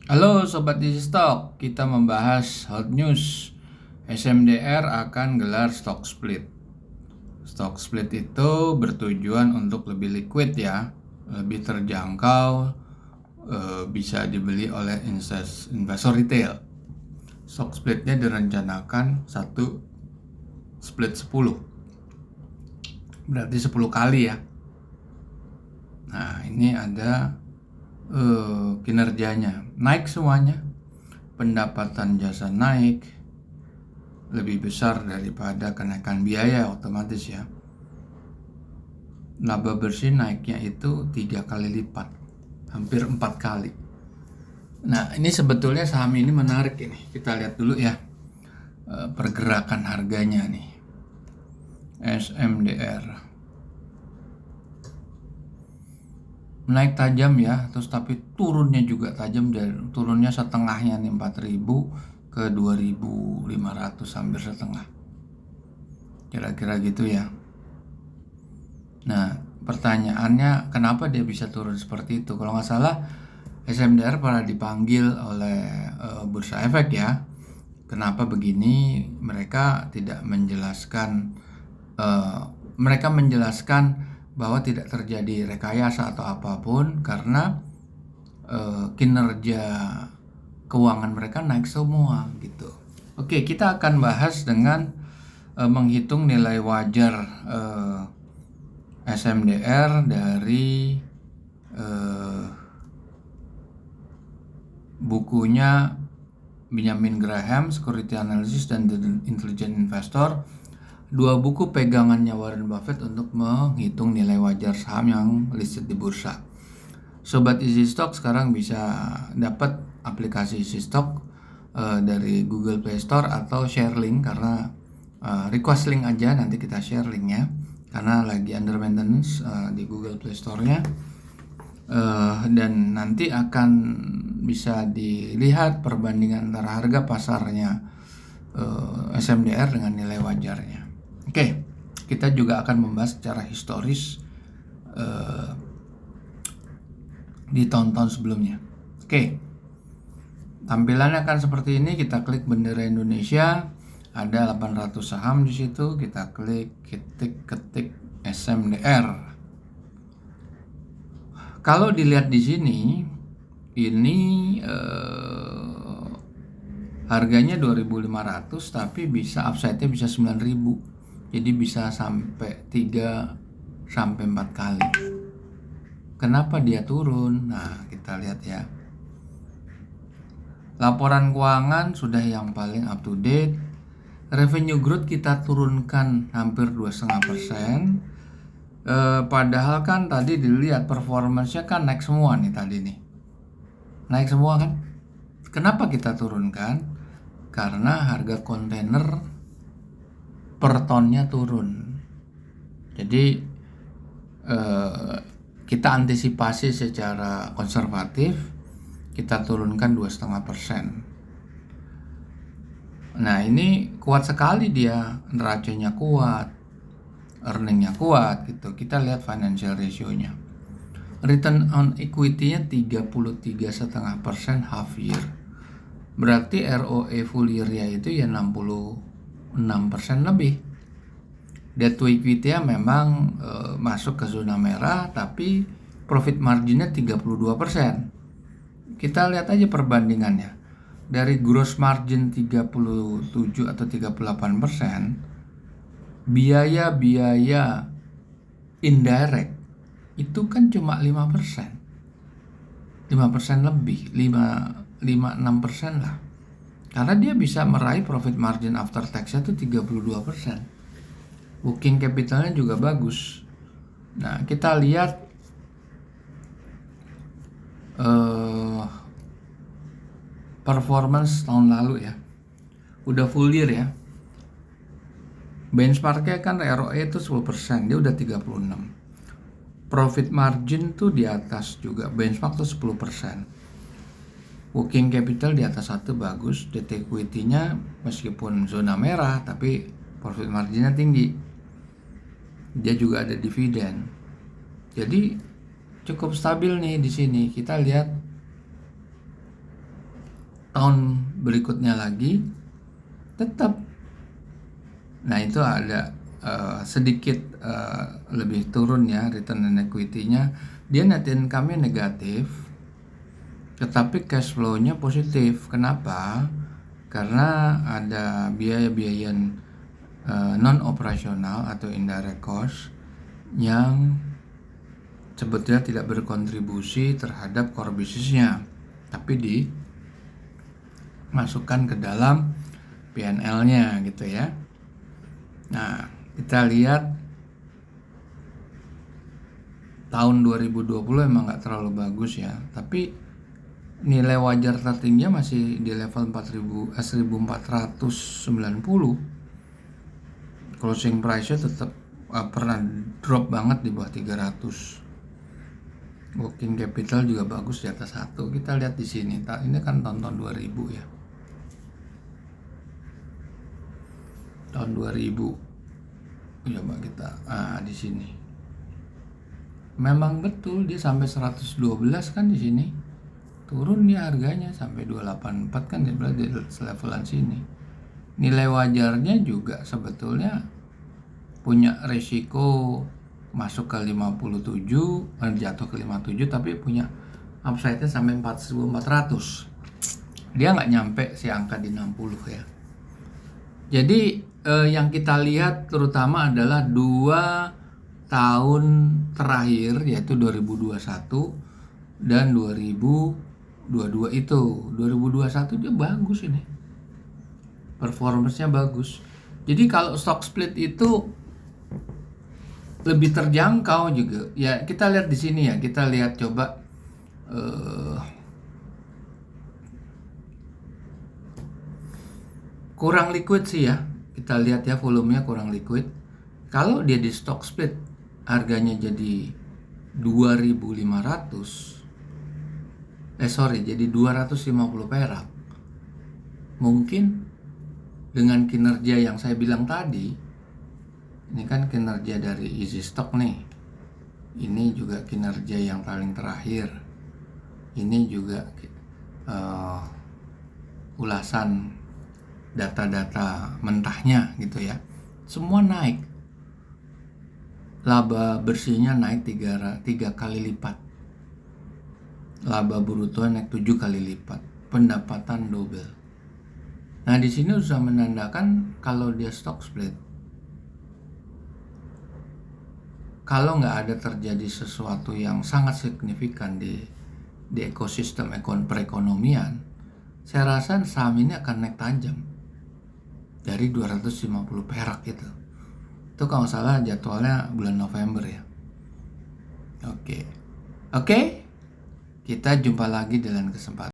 Halo Sobat Easy Stock, kita membahas hot news. SMDR akan gelar stock split. Stock split itu bertujuan untuk lebih liquid ya, lebih terjangkau, bisa dibeli oleh investor retail. Stock splitnya direncanakan satu split 10, berarti 10 kali ya. Nah ini ada kinerjanya, naik semuanya, pendapatan jasa naik lebih besar daripada kenaikan biaya otomatis ya. Laba bersih naiknya itu 3 kali lipat, hampir 4 kali. Nah ini sebetulnya saham ini menarik ini. Kita lihat dulu ya pergerakan harganya nih. SMDR naik tajam ya, terus tapi turunnya juga tajam, dan turunnya setengahnya nih 4.000 ke 2.500, hampir setengah, kira-kira gitu ya. Nah pertanyaannya kenapa dia bisa turun seperti itu? Kalau nggak salah SMDR pernah dipanggil oleh Bursa Efek ya. Kenapa begini? Mereka tidak menjelaskan. Mereka menjelaskan bahwa tidak terjadi rekayasa atau apapun karena kinerja keuangan mereka naik semua gitu. Oke, kita akan bahas dengan menghitung nilai wajar SMDR dari bukunya Benjamin Graham, Security Analysis dan The Intelligent Investor. Dua buku pegangannya Warren Buffett untuk menghitung nilai wajar saham yang listed di bursa. Sobat Easy Stock sekarang bisa dapat aplikasi Easy Stock dari Google Play Store atau share link, karena request link aja, nanti kita share linknya karena lagi under maintenance di Google Play Store-nya. Dan nanti akan bisa dilihat perbandingan antara harga pasarnya SMDR dengan nilai wajarnya. Oke, kita juga akan membahas secara historis di tahun-tahun sebelumnya. Oke, tampilannya akan seperti ini. Kita klik bendera Indonesia, ada 800 saham di situ. Kita klik, ketik SMDR. Kalau dilihat di sini, ini harganya 2.500, tapi bisa upside-nya bisa 9.000. Jadi bisa sampai 3 sampai 4 kali. Kenapa dia turun? Nah, kita lihat ya. Laporan keuangan sudah yang paling up to date. Revenue growth kita turunkan hampir 2,5%. Padahal kan tadi dilihat performance-nya kan naik semua nih tadi nih. Naik semua kan? Kenapa kita turunkan? Karena harga kontainer per tonnya turun. Jadi kita antisipasi secara konservatif, kita turunkan 2,5%. Nah ini kuat sekali dia, neracanya kuat, earningnya kuat gitu. Kita lihat financial ratio-nya. Return on equity-nya 33,5% half year. Berarti ROE full year-nya itu ya 66% lebih. Debt to equity-nya memang masuk ke zona merah, tapi profit margin-nya 32%. Kita lihat aja perbandingannya. Dari gross margin 37 atau 38%, biaya-biaya indirect itu kan cuma 5%. 5% lebih, 5-6% lah. Karena dia bisa meraih profit margin after tax-nya itu 32%. Working capital-nya juga bagus. Nah, kita lihat performance tahun lalu ya. Udah full year ya. Benchmark-nya kan ROE itu 10%, dia udah 36. Profit margin tuh di atas juga, benchmark tuh 10%. Working capital di atas 1 bagus, debt equity-nya meskipun zona merah tapi profit marginnya tinggi. Dia juga ada dividen. Jadi cukup stabil nih di sini. Kita lihat tahun berikutnya lagi tetap. Nah itu ada sedikit lebih turun ya return on equity-nya. Dia net income-nya negatif, tetapi cash flow-nya positif. Kenapa? Karena ada biaya-biaya non operasional atau indirect cost yang sebetulnya tidak berkontribusi terhadap core bisnisnya, tapi dimasukkan ke dalam P&L-nya gitu ya. Nah, kita lihat tahun 2020 emang nggak terlalu bagus ya, tapi nilai wajar tertingginya masih di level 1490. Closing price-nya tetap pernah drop banget di bawah 300. Working capital juga bagus di atas 1. Kita lihat di sini. Ini kan tahun 2000 ya. Tahun 2000. Coba kita di sini. Memang betul dia sampai 112 kan di sini. Turun dia harganya sampai 284 kan dia berada di levelan sini. Nilai wajarnya juga sebetulnya punya resiko masuk ke 57, jatuh ke 57, tapi punya upside-nya sampai 4.400. Dia nggak nyampe si angka di 60 ya. Jadi yang kita lihat terutama adalah 2 tahun terakhir, yaitu 2021 dan 2022 itu. 2021 dia bagus ini. Performance-nya bagus. Jadi kalau stock split itu lebih terjangkau juga. Ya, kita lihat di sini ya. Kita lihat coba kurang liquid sih ya. Kita lihat ya volumenya kurang liquid. Kalau dia di stock split harganya jadi 2.500. Jadi 250 perak. Mungkin dengan kinerja yang saya bilang tadi, ini kan kinerja dari Easy Stock nih. Ini juga kinerja yang paling terakhir. Ini juga ulasan data-data mentahnya gitu ya. Semua naik. Laba bersihnya naik 3 kali lipat. Laba bruto naik 7 kali lipat. Pendapatan double. Nah, di sini sudah menandakan kalau dia stock split, kalau nggak ada terjadi sesuatu yang sangat signifikan di ekosistem perekonomian, saya rasa saham ini akan naik tajam dari 250 perak gitu. Itu kalau salah jadwalnya bulan November ya. Oke. Kita jumpa lagi dalam kesempatan